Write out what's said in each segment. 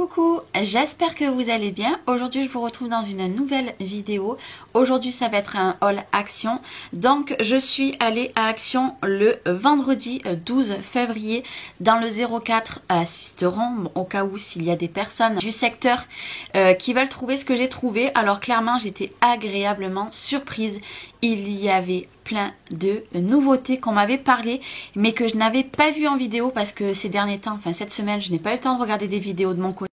Coucou, j'espère que vous allez bien. Aujourd'hui je vous retrouve dans une nouvelle vidéo. Aujourd'hui ça va être un haul Action. Donc je suis allée à Action le vendredi 12 février dans le 04 à Sisteron, au cas où s'il y a des personnes du secteur qui veulent trouver ce que j'ai trouvé. Alors clairement j'étais agréablement surprise. Il y avait plein de nouveautés qu'on m'avait parlé mais que je n'avais pas vu en vidéo parce que ces derniers temps, enfin cette semaine, je n'ai pas eu le temps de regarder des vidéos de mon côté.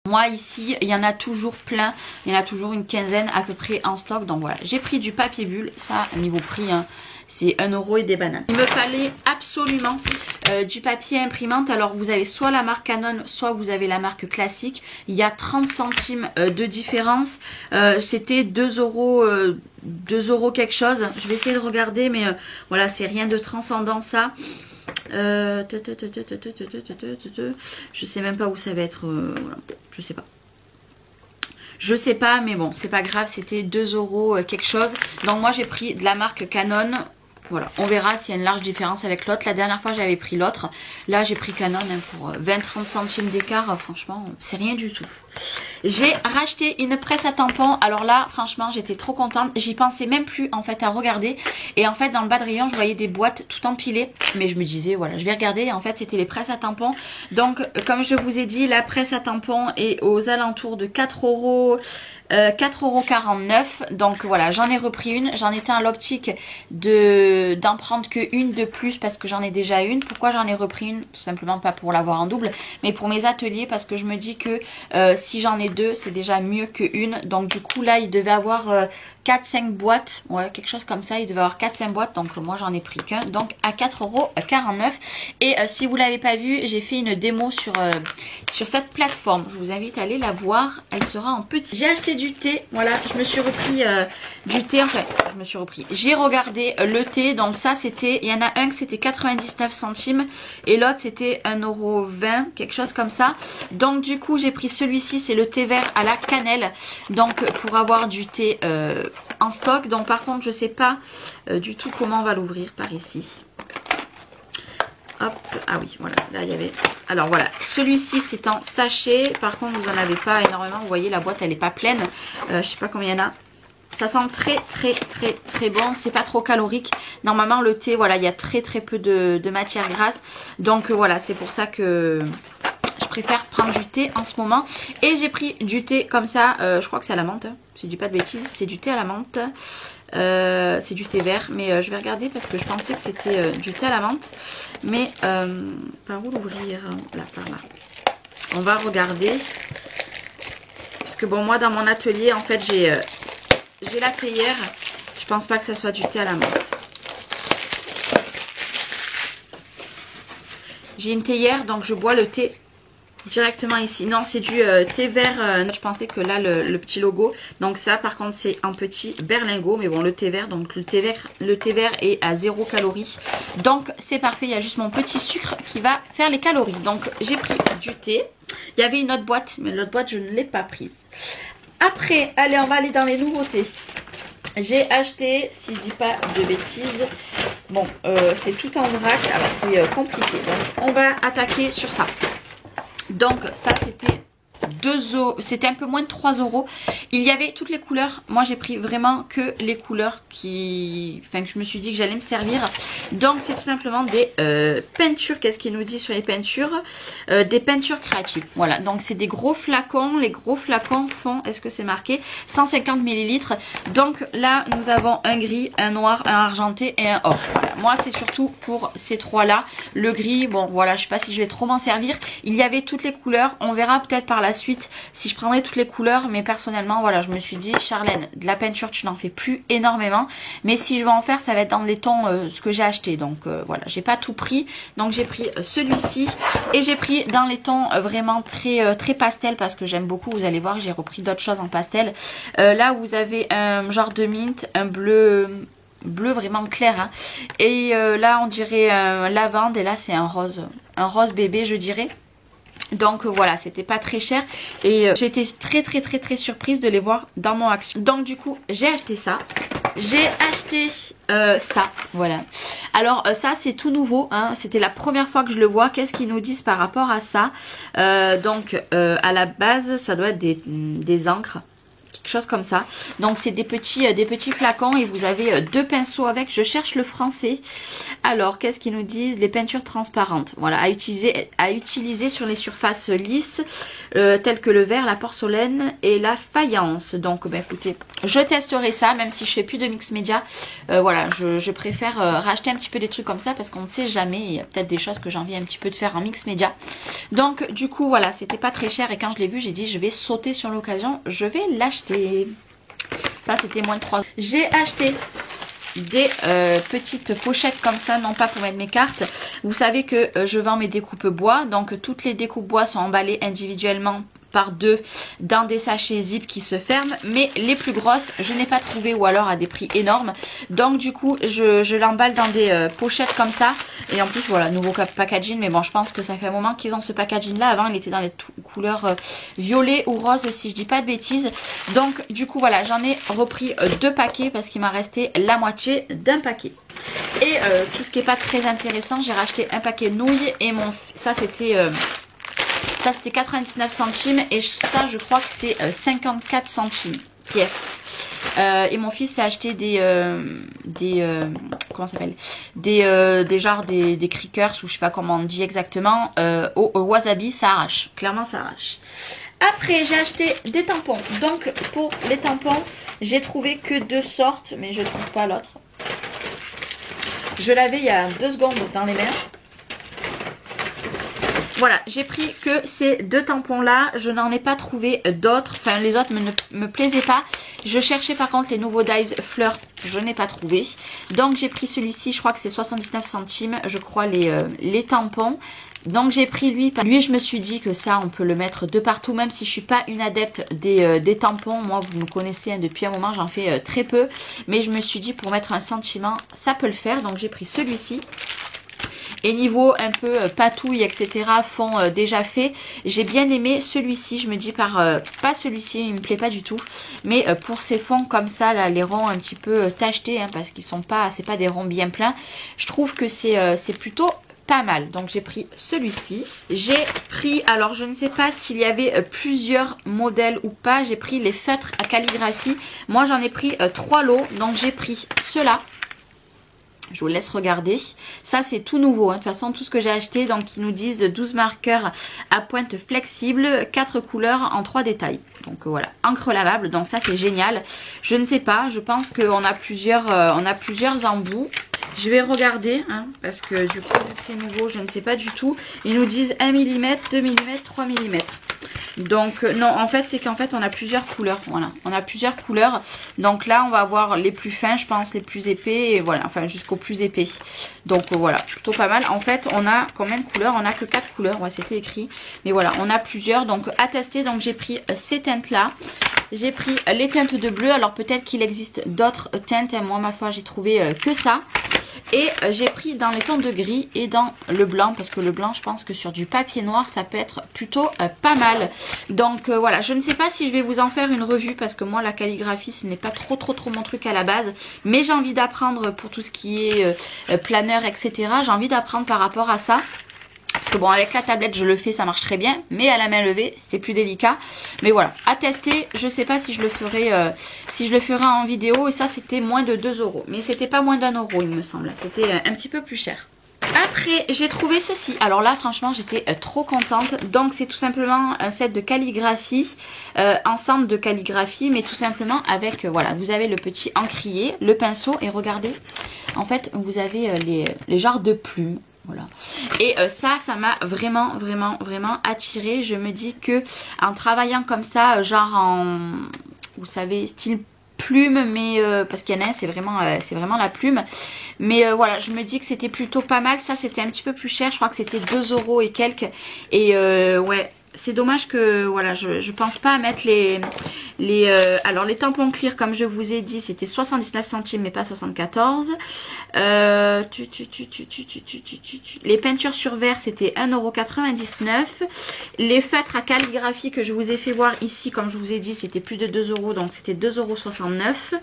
Moi ici, il y en a toujours plein, il y en a toujours une quinzaine à peu près en stock. Donc voilà, j'ai pris du papier bulle, ça niveau prix, hein, c'est 1 € et des bananes. Il me fallait absolument du papier imprimante. Alors vous avez soit la marque Canon, soit vous avez la marque classique. Il y a 30 centimes de différence. C'était 2 €, 2 € quelque chose. Je vais essayer de regarder, mais voilà, c'est rien de transcendant ça. Je sais même pas où ça va être, voilà, je sais pas mais bon c'est pas grave, c'était 2 € quelque chose. Donc moi j'ai pris de la marque Canon. Voilà, on verra s'il y a une large différence avec l'autre. La dernière fois j'avais pris l'autre, là j'ai pris Canon hein, pour 20-30 centimes d'écart. Franchement c'est rien du tout. J'ai racheté une presse à tampons. Alors là franchement j'étais trop contente. J'y pensais même plus en fait à regarder. Et en fait dans le bas de rayon je voyais des boîtes tout empilées. Mais je me disais voilà je vais regarder. Et en fait c'était les presses à tampons. Donc comme je vous ai dit, la presse à tampons est aux alentours de 4 €. 4,49 €. Donc voilà, j'en ai repris une. J'en étais à l'optique d'en prendre qu'une de plus parce que j'en ai déjà une. Pourquoi j'en ai repris une? Tout simplement pas pour l'avoir en double, mais pour mes ateliers, parce que je me dis que si j'en ai deux, c'est déjà mieux qu'une. Donc du coup là, il devait avoir 4-5 boîtes, ouais, quelque chose comme ça. Il devait avoir 4-5 boîtes, donc moi j'en ai pris qu'un, donc à 4,49 €. Et si vous l'avez pas vu, j'ai fait une démo sur cette plateforme. Je vous invite à aller la voir, elle sera en petit. J'ai acheté du thé, voilà, je me suis repris du thé, enfin j'ai regardé le thé. Donc ça c'était, il y en a un que c'était 99 centimes et l'autre c'était 1,20 €, quelque chose comme ça. Donc du coup j'ai pris celui-ci, c'est le thé vert à la cannelle, donc pour avoir du thé en stock. Donc par contre je sais pas du tout comment on va l'ouvrir par ici. Hop, ah oui voilà, là il y avait, alors voilà, celui-ci c'est en sachet. Par contre vous en avez pas énormément, vous voyez la boîte elle est pas pleine. Je sais pas combien il y en a. Ça sent très bon, c'est pas trop calorique. Normalement le thé, voilà, il y a très peu de matière grasse. Donc voilà, c'est pour ça que je préfère prendre du thé en ce moment. Et j'ai pris du thé comme ça, je crois que c'est à la menthe, si je dis pas de bêtises, c'est du thé à la menthe. C'est du thé vert, mais je vais regarder parce que je pensais que c'était du thé à la menthe. Mais par où l'ouvrir? Là, par là. On va regarder. Parce que bon, moi dans mon atelier, en fait, j'ai la théière. Je pense pas que ça soit du thé à la menthe. J'ai une théière, donc je bois le thé directement ici. Non, c'est du thé vert. Je pensais que là le petit logo. Donc ça par contre c'est un petit berlingot. Mais bon le thé vert. Donc le thé vert est à 0 calories. Donc c'est parfait. Il y a juste mon petit sucre qui va faire les calories. Donc j'ai pris du thé. Il y avait une autre boîte. Mais l'autre boîte je ne l'ai pas prise. Après, allez on va aller dans les nouveautés. J'ai acheté, si je dis pas de bêtises, bon c'est tout en vrac. Alors c'est compliqué. Donc on va attaquer sur ça. Donc ça c'était c'était un peu moins de 3 euros. Il y avait toutes les couleurs. Moi j'ai pris vraiment que les couleurs que je me suis dit que j'allais me servir. Donc c'est tout simplement des peintures. Qu'est-ce qu'il nous dit sur les peintures? Des peintures créatives. Voilà, donc c'est des gros flacons. Les gros flacons font, est-ce que c'est marqué, 150 ml. Donc là nous avons un gris, un noir, un argenté et un or. Voilà, moi c'est surtout pour ces trois là. Le gris, bon voilà, je sais pas si je vais trop m'en servir. Il y avait toutes les couleurs. On verra peut-être par la suite si je prendrai toutes les couleurs, mais personnellement voilà, je me suis dit, Charlène, de la peinture tu n'en fais plus énormément, mais si je vais en faire ça va être dans les tons ce que j'ai acheté. Donc voilà, j'ai pas tout pris, donc j'ai pris celui-ci et j'ai pris dans les tons vraiment très pastel parce que j'aime beaucoup. Vous allez voir, j'ai repris d'autres choses en pastel. Là vous avez un genre de mint, un bleu vraiment clair hein. Et là on dirait un lavande et là c'est un rose bébé je dirais. Donc voilà, c'était pas très cher et j'ai été très surprise de les voir dans mon action. Donc du coup j'ai acheté ça. J'ai acheté ça, voilà. Alors ça c'est tout nouveau hein. C'était la première fois que je le vois. Qu'est-ce qu'ils nous disent par rapport à ça? Donc à la base ça doit être des encres, quelque chose comme ça. Donc c'est des petits flacons et vous avez deux pinceaux avec. Je cherche le français. Alors qu'est-ce qu'ils nous disent? Les peintures transparentes, voilà, à utiliser sur les surfaces lisses telles que le verre, la porcelaine et la faïence. Donc bah, écoutez, je testerai ça même si je fais plus de mix média. Voilà, je préfère racheter un petit peu des trucs comme ça parce qu'on ne sait jamais, il y a peut-être des choses que j'ai envie un petit peu de faire en mix média. Donc du coup voilà, c'était pas très cher et quand je l'ai vu j'ai dit je vais sauter sur l'occasion, je vais l'acheter. Ça c'était moins de 3 €. J'ai acheté des petites pochettes comme ça, non pas pour mettre mes cartes. Vous savez que je vends mes découpes bois, donc toutes les découpes bois sont emballées individuellement par deux dans des sachets zip qui se ferment, mais les plus grosses je n'ai pas trouvé ou alors à des prix énormes. Donc du coup je l'emballe dans des pochettes comme ça et en plus voilà, nouveau packaging, mais bon je pense que ça fait un moment qu'ils ont ce packaging là. Avant il était dans les couleurs violet ou rose si je dis pas de bêtises. Donc du coup voilà, j'en ai repris deux paquets parce qu'il m'a resté la moitié d'un paquet. Et tout ce qui est pas très intéressant, j'ai racheté un paquet de nouilles et ça c'était 99 centimes et ça je crois que c'est 54 centimes pièce. Et mon fils s'est acheté comment ça s'appelle, des crickers ou je sais pas comment on dit exactement au wasabi. Ça arrache, clairement ça arrache. Après j'ai acheté des tampons. Donc pour les tampons j'ai trouvé que deux sortes, mais je trouve pas l'autre. Je l'avais il y a 2 secondes dans les mains. Voilà, j'ai pris que ces deux tampons là, je n'en ai pas trouvé d'autres, enfin les autres ne me plaisaient pas. Je cherchais par contre les nouveaux Dies fleurs, je n'ai pas trouvé. Donc j'ai pris celui-ci, je crois que c'est 79 centimes, je crois les tampons. Donc j'ai pris lui je me suis dit que ça on peut le mettre de partout, même si je suis pas une adepte des tampons. Moi vous me connaissez hein, depuis un moment, j'en fais très peu. Mais je me suis dit pour mettre un sentiment, ça peut le faire, donc j'ai pris celui-ci. Et niveau un peu patouille etc, fond déjà fait, j'ai bien aimé celui-ci. Je me dis pas celui-ci, il me plaît pas du tout, mais pour ces fonds comme ça là, les ronds un petit peu tachetés hein, parce qu'ils sont pas, c'est pas des ronds bien pleins, je trouve que c'est plutôt pas mal. Donc j'ai pris celui-ci. J'ai pris, alors je ne sais pas s'il y avait plusieurs modèles ou pas, j'ai pris les feutres à calligraphie. Moi j'en ai pris 3 lots, donc j'ai pris ceux-là. Je vous laisse regarder. Ça c'est tout nouveau hein. De toute façon tout ce que j'ai acheté, donc ils nous disent 12 marqueurs à pointe flexible, 4 couleurs en 3 détails. Donc voilà, encre lavable, donc ça c'est génial. Je ne sais pas, je pense qu'on a plusieurs embouts. Je vais regarder hein, parce que du coup vu que c'est nouveau je ne sais pas du tout. Ils nous disent 1 mm, 2 mm, 3 mm. Donc non, en fait c'est qu'en fait on a plusieurs couleurs. Voilà, on a plusieurs couleurs. Donc là on va avoir les plus fins, je pense, les plus épais, et voilà, enfin jusqu'au plus épais. Donc voilà, plutôt pas mal. En fait on a combien de couleurs? On a que 4 couleurs, ouais, c'était écrit. Mais voilà, on a plusieurs, donc à tester. Donc j'ai pris ces teintes là. J'ai pris les teintes de bleu, alors peut-être qu'il existe d'autres teintes, moi ma foi j'ai trouvé que ça. Et j'ai pris dans les tons de gris et dans le blanc, parce que le blanc je pense que sur du papier noir ça peut être plutôt pas mal. Donc voilà, je ne sais pas si je vais vous en faire une revue parce que moi la calligraphie ce n'est pas trop mon truc à la base. Mais j'ai envie d'apprendre pour tout ce qui est planeur etc. J'ai envie d'apprendre par rapport à ça. Parce que bon, avec la tablette je le fais, ça marche très bien, mais à la main levée c'est plus délicat. Mais voilà, à tester. Je sais pas si je le ferai en vidéo. Et ça c'était moins de 2 euros, mais c'était pas moins d'1 euro il me semble, c'était un petit peu plus cher. Après j'ai trouvé ceci, alors là franchement j'étais trop contente. Donc c'est tout simplement un set de calligraphie, ensemble de calligraphie, mais tout simplement avec, voilà, vous avez le petit encrier, le pinceau, et regardez, en fait vous avez les genres de plumes. Voilà. Et ça m'a vraiment attirée. Je me dis que en travaillant comme ça, genre en, vous savez, style plume, mais parce qu'il y en a un, c'est vraiment la plume. Mais voilà, je me dis que c'était plutôt pas mal. Ça c'était un petit peu plus cher, je crois que c'était 2 euros et quelques. Et ouais, c'est dommage que, voilà, je pense pas à mettre alors les tampons clear, comme je vous ai dit, c'était 79 centimes mais pas 74. Les peintures sur verre c'était 1,99 €. Les feutres à calligraphie que je vous ai fait voir ici, comme je vous ai dit, c'était plus de 2 euros, donc c'était 2,69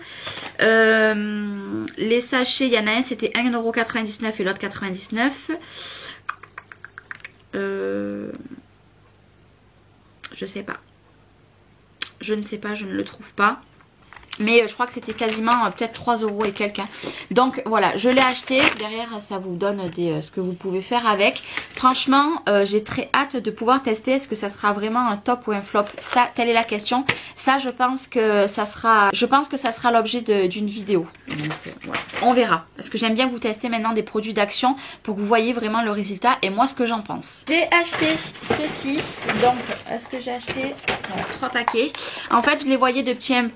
€. Les sachets, il y en a un c'était 1,99 € et l'autre 99. Je sais pas. Je ne sais pas, je ne le trouve pas. Mais je crois que c'était quasiment peut-être 3 euros et quelques. Donc voilà, je l'ai acheté. Derrière, ça vous donne ce que vous pouvez faire avec. Franchement, j'ai très hâte de pouvoir tester. Est-ce que ça sera vraiment un top ou un flop? Ça, telle est la question. Ça, je pense que ça sera l'objet d'une vidéo. Donc voilà, on verra. Parce que j'aime bien vous tester maintenant des produits d'action pour que vous voyez vraiment le résultat et moi ce que j'en pense. J'ai acheté ceci. Donc, est-ce que j'ai acheté 3 paquets? En fait, je les voyais depuis un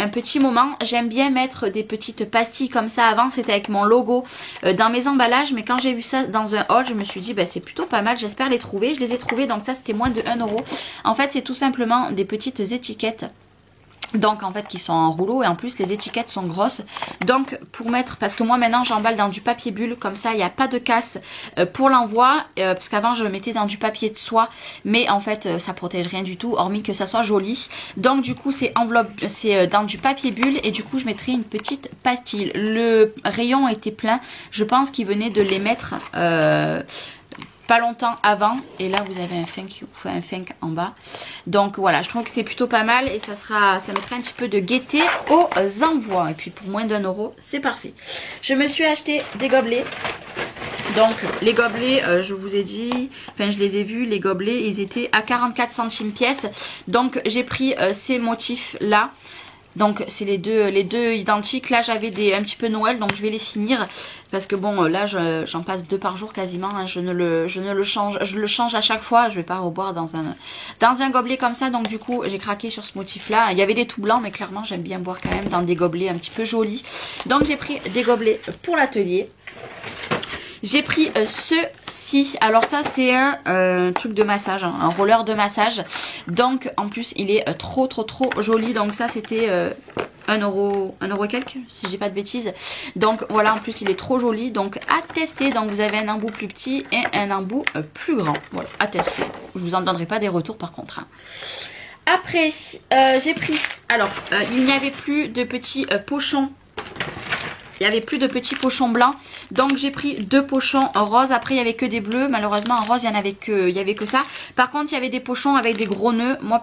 petit moment. J'aime bien mettre des petites pastilles comme ça. Avant c'était avec mon logo dans mes emballages, mais quand j'ai vu ça dans un haul, je me suis dit bah, c'est plutôt pas mal, j'espère les trouver. Je les ai trouvés, donc ça c'était moins de 1 euro. En fait c'est tout simplement des petites étiquettes, donc en fait qui sont en rouleau, et en plus les étiquettes sont grosses. Donc pour mettre, parce que moi maintenant j'emballe dans du papier bulle, comme ça il n'y a pas de casse pour l'envoi, parce qu'avant je le mettais dans du papier de soie, mais en fait ça protège rien du tout hormis que ça soit joli. Donc du coup c'est dans du papier bulle, et du coup je mettrai une petite pastille. Le rayon était plein, je pense qu'ils venaient de les mettre pas longtemps avant, et là vous avez un fink en bas. Donc voilà, je trouve que c'est plutôt pas mal, et ça mettra un petit peu de gaieté aux envois, et puis pour moins d'1 euro c'est parfait. Je me suis acheté des gobelets. Donc les gobelets, je vous ai dit, enfin je les ai vus, les gobelets ils étaient à 44 centimes pièce. Donc j'ai pris ces motifs là. Donc c'est les deux identiques. Là j'avais un petit peu Noël, donc je vais les finir. Parce que bon là j'en passe 2 par jour quasiment, hein. Je le change à chaque fois. Je vais pas reboire dans un gobelet comme ça. Donc du coup j'ai craqué sur ce motif là. Il y avait des tout blancs, mais clairement j'aime bien boire quand même dans des gobelets un petit peu jolis. Donc j'ai pris des gobelets pour l'atelier. J'ai pris ceci. Alors ça c'est un truc de massage, hein, un roller de massage. Donc en plus il est trop joli. Donc ça c'était 1 euro et quelques, si j'ai pas de bêtises. Donc voilà, en plus il est trop joli. Donc à tester. Donc vous avez un embout plus petit et un embout plus grand. Voilà, à tester. Je vous en donnerai pas des retours par contre, hein. Après j'ai pris, alors il n'y avait plus de petits pochons. Il n'y avait plus de petits pochons blancs. Donc j'ai pris 2 pochons roses. Après il n'y avait que des bleus. Malheureusement en rose il n'y avait que ça. Par contre il y avait des pochons avec des gros nœuds. Moi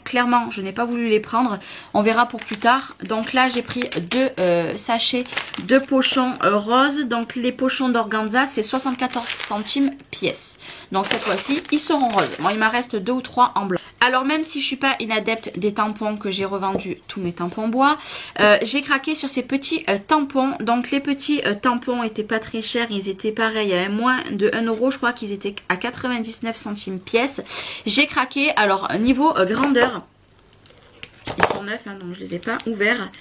clairement je n'ai pas voulu les prendre. On verra pour plus tard. Donc là j'ai pris 2 sachets de pochons roses. Donc les pochons d'organza c'est 74 centimes pièce. Donc cette fois-ci ils seront roses. Moi il m'en reste 2 ou 3 en blanc. Alors même si je suis pas une adepte des tampons, que j'ai revendu tous mes tampons bois, j'ai craqué sur ces petits tampons. Donc les petits tampons étaient pas très chers, ils étaient pareils à moins de 1 euro, je crois qu'ils étaient à 99 centimes pièce. J'ai craqué. Alors niveau grandeur, ils sont neufs, hein, donc je les ai pas ouverts.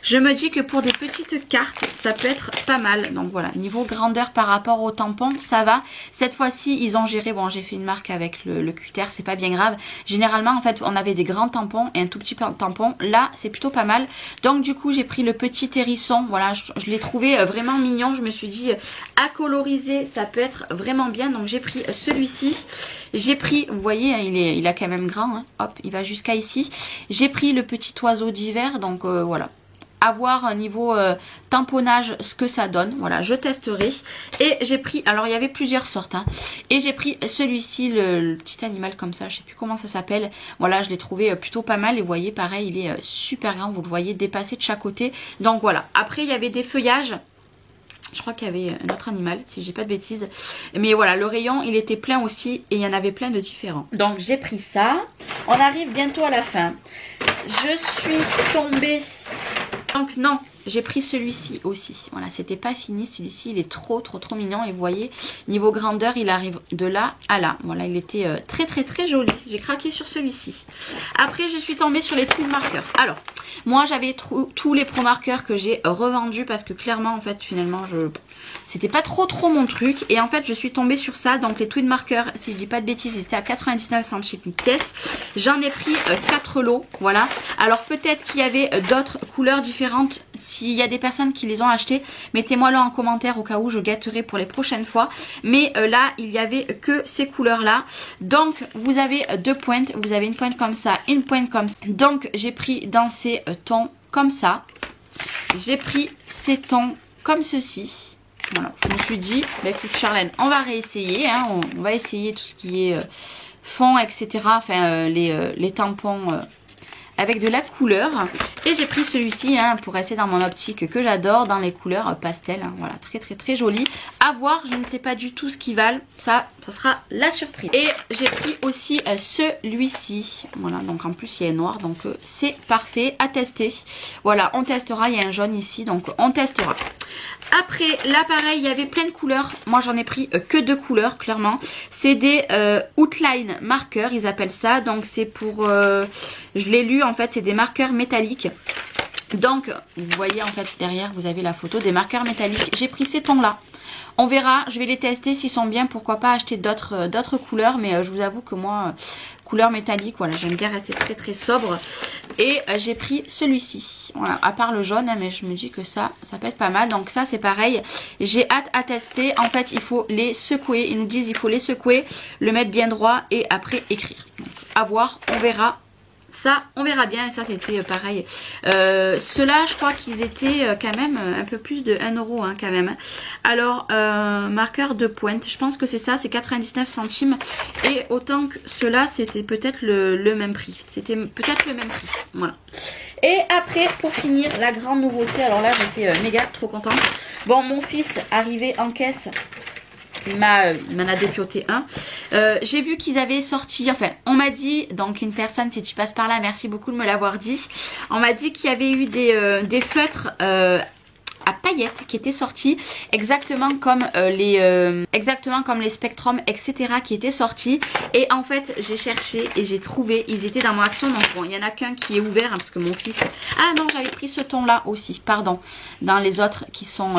Je me dis que pour des petites cartes ça peut être pas mal. Donc voilà, niveau grandeur par rapport au tampon ça va. Cette fois-ci ils ont géré, bon j'ai fait une marque avec le cutter, c'est pas bien grave. Généralement en fait on avait des grands tampons et un tout petit tampon. Là c'est plutôt pas mal. Donc du coup j'ai pris le petit hérisson. Voilà, je l'ai trouvé vraiment mignon. Je me suis dit à coloriser ça peut être vraiment bien. Donc j'ai pris celui-ci. J'ai pris, vous voyez il a quand même grand, hein. Hop, il va jusqu'à ici. J'ai pris le petit oiseau d'hiver. Donc voilà, à voir niveau tamponnage ce que ça donne. Voilà, je testerai. Et j'ai pris, alors il y avait plusieurs sortes, hein, et j'ai pris celui-ci, le petit animal comme ça, je sais plus comment ça s'appelle. Voilà, je l'ai trouvé plutôt pas mal et vous voyez pareil, il est super grand, vous le voyez dépassé de chaque côté. Donc voilà, après il y avait des feuillages. Je crois qu'il y avait un autre animal, si j'ai pas de bêtises. Mais voilà, le rayon, il était plein aussi. Et il y en avait plein de différents. Donc, j'ai pris ça. On arrive bientôt à la fin. Je suis tombée... Donc, non, j'ai pris celui-ci aussi. Voilà, c'était pas fini. Celui-ci, il est trop mignon. Et vous voyez, niveau grandeur, il arrive de là à là. Voilà, il était très joli. J'ai craqué sur celui-ci. Après, je suis tombée sur les twin markers. Alors... Moi j'avais tous les pro marqueurs que j'ai revendus parce que clairement en fait finalement c'était pas trop mon truc. Et en fait je suis tombée sur ça. Donc les twin markers, si je dis pas de bêtises, c'était à 99 centimes une pièce. J'en ai pris 4 lots, voilà. Alors peut-être qu'il y avait d'autres couleurs différentes. S'il y a des personnes qui les ont achetés, mettez-moi là en commentaire au cas où je gâterai pour les prochaines fois. Mais là il y avait que ces couleurs là. Donc vous avez 2 pointes, vous avez une pointe comme ça, une pointe comme ça. Donc j'ai pris dans ces tons comme ça. J'ai pris ces tons comme ceci. Voilà, je me suis dit, bah écoute Charlène, on va réessayer, hein, on va essayer tout ce qui est fond, etc. Enfin les tampons avec de la couleur. Et j'ai pris celui-ci hein, pour rester dans mon optique que j'adore, dans les couleurs pastel. Hein, voilà, très joli. À voir, je ne sais pas du tout ce qu'ils valent. Ça sera la surprise. Et j'ai pris aussi celui-ci. Voilà, donc en plus il y a noir, donc c'est parfait à tester. Voilà, on testera. Il y a un jaune ici, donc on testera. Après, là pareil, il y avait plein de couleurs. Moi j'en ai pris que 2 couleurs, clairement. C'est des outline marqueurs, ils appellent ça. Donc c'est pour... je l'ai lu, en fait, c'est des marqueurs métalliques. Donc, vous voyez, en fait, derrière, vous avez la photo des marqueurs métalliques. J'ai pris ces tons-là. On verra, je vais les tester s'ils sont bien. Pourquoi pas acheter d'autres couleurs. Mais je vous avoue que moi... couleur métallique, voilà, j'aime bien rester très sobre. Et j'ai pris celui-ci, voilà, à part le jaune, hein, mais je me dis que ça peut être pas mal. Donc ça c'est pareil, j'ai hâte à tester. En fait il faut les secouer, ils nous disent il faut les secouer, le mettre bien droit et après écrire. Donc à voir, on verra. Ça, on verra bien. Et ça, c'était pareil. Ceux-là, je crois qu'ils étaient quand même un peu plus de 1 euro hein, quand même. Alors, marqueur de pointe. Je pense que c'est ça, c'est 99 centimes. Et autant que ceux-là, c'était peut-être le même prix. C'était peut-être le même prix. Voilà. Et après, pour finir, la grande nouveauté. Alors là, j'étais méga trop contente. Bon, mon fils arrivait en caisse. Il m'en a dépioté un. J'ai vu qu'ils avaient sorti, enfin on m'a dit, donc une personne, si tu passes par là, merci beaucoup de me l'avoir dit. On m'a dit qu'il y avait eu des feutres à paillettes qui étaient sortis exactement comme les Spectrum, etc. qui étaient sortis. Et en fait j'ai cherché et j'ai trouvé, ils étaient dans mon action. Donc bon, il y en a qu'un qui est ouvert hein, parce que mon fils... Ah non, j'avais pris ce ton là aussi, pardon, dans les autres qui sont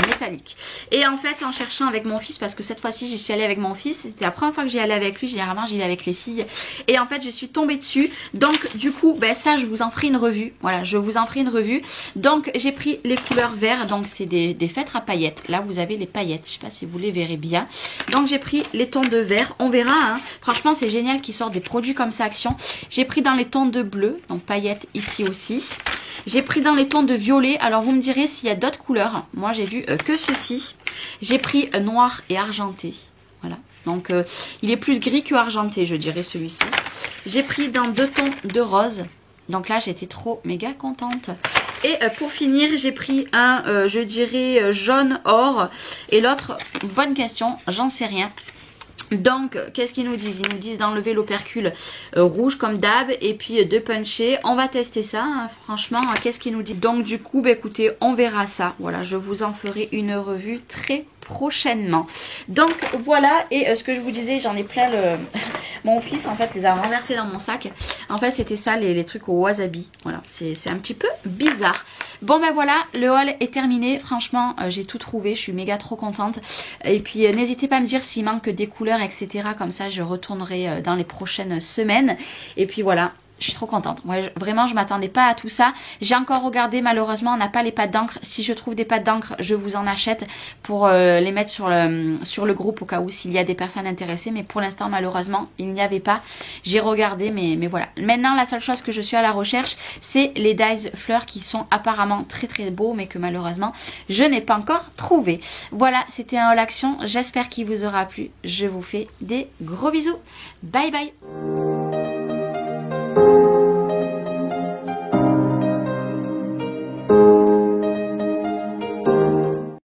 métalliques. Et en fait en cherchant avec mon fils, parce que cette fois-ci j'y suis allée avec mon fils, c'était la première fois que j'y allais avec lui, généralement j'y vais avec les filles, et en fait je suis tombée dessus. Donc du coup ben ça je vous en ferai une revue. Voilà, je vous en ferai une revue. Donc j'ai pris les couleurs verts, donc c'est des feutres à paillettes. Là vous avez les paillettes, je sais pas si vous les verrez bien. Donc j'ai pris les tons de vert, on verra hein. Franchement c'est génial qu'ils sortent des produits comme ça Action. J'ai pris dans les tons de bleu, donc paillettes ici aussi. J'ai pris dans les tons de violet. Alors vous me direz s'il y a d'autres couleurs. Moi j'ai vu que ceci. J'ai pris noir et argenté. Voilà. Donc il est plus gris que argenté, je dirais celui-ci. J'ai pris dans 2 tons de rose. Donc là j'étais trop méga contente. Et pour finir j'ai pris un je dirais jaune or. Et l'autre, bonne question, j'en sais rien. Donc qu'est-ce qu'ils nous disent? Ils nous disent d'enlever l'opercule rouge comme d'hab et puis de puncher. On va tester ça hein, franchement, qu'est-ce qu'ils nous disent? Donc du coup bah, écoutez, on verra ça. Voilà, je vous en ferai une revue très prochainement. Donc voilà, et ce que je vous disais, j'en ai plein mon fils en fait les a renversés dans mon sac. En fait c'était ça les trucs au wasabi. Voilà, c'est un petit peu bizarre. Bon ben voilà, le haul est terminé. Franchement j'ai tout trouvé, je suis méga trop contente. Et puis n'hésitez pas à me dire s'il manque des couleurs etc. Comme ça je retournerai dans les prochaines semaines. Et puis voilà, je suis trop contente. Moi, vraiment, je m'attendais pas à tout ça. J'ai encore regardé, malheureusement, on n'a pas les pâtes d'encre. Si je trouve des pâtes d'encre, je vous en achète pour les mettre sur le groupe au cas où s'il y a des personnes intéressées. Mais pour l'instant, malheureusement, il n'y avait pas. J'ai regardé, mais voilà. Maintenant, la seule chose que je suis à la recherche, c'est les dies fleurs qui sont apparemment très très beaux, mais que malheureusement, je n'ai pas encore trouvé. Voilà, c'était un haul action. J'espère qu'il vous aura plu. Je vous fais des gros bisous. Bye bye.